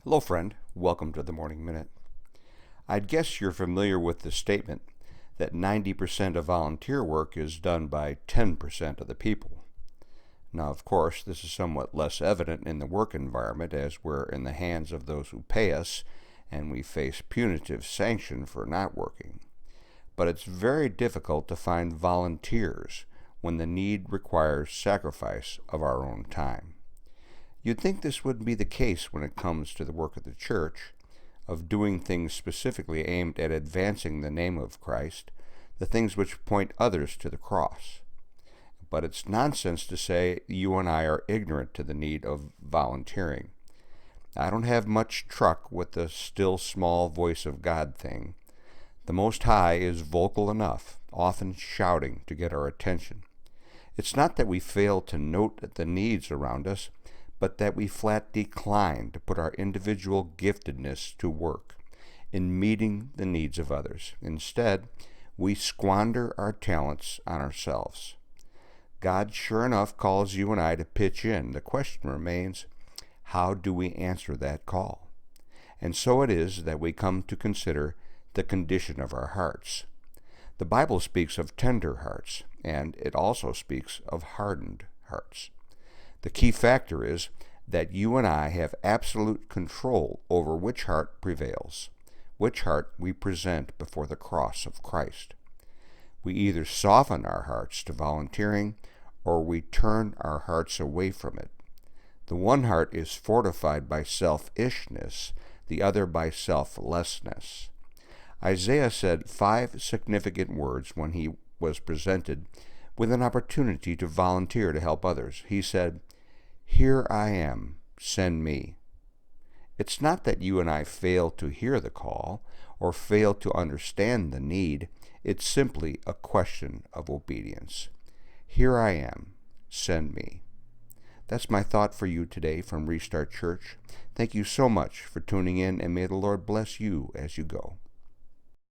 Hello, friend. Welcome to the Morning Minute. I'd guess you're familiar with the statement that 90% of volunteer work is done by 10% of the people. Now, of course, this is somewhat less evident in the work environment as we're in the hands of those who pay us and we face punitive sanction for not working. But it's very difficult to find volunteers when the need requires sacrifice of our own time. You'd think this wouldn't be the case when it comes to the work of the church, of doing things specifically aimed at advancing the name of Christ, the things which point others to the cross. But it's nonsense to say you and I are ignorant to the need of volunteering. I don't have much truck with the still small voice of God thing. The Most High is vocal enough, often shouting to get our attention. It's not that we fail to note the needs around us, but that we flat decline to put our individual giftedness to work in meeting the needs of others. Instead, we squander our talents on ourselves. God sure enough calls you and I to pitch in. The question remains, how do we answer that call? And so it is that we come to consider the condition of our hearts. The Bible speaks of tender hearts, and it also speaks of hardened hearts. The key factor is that you and I have absolute control over which heart prevails, which heart we present before the cross of Christ. We either soften our hearts to volunteering or we turn our hearts away from it. The one heart is fortified by selfishness, the other by selflessness. Isaiah said 5 significant words when he was presented with an opportunity to volunteer to help others. He said, "Here I am, send me." It's not that you and I fail to hear the call or fail to understand the need. It's simply a question of obedience. Here I am, send me. That's my thought for you today from Restart Church. Thank you so much for tuning in, and may the Lord bless you as you go.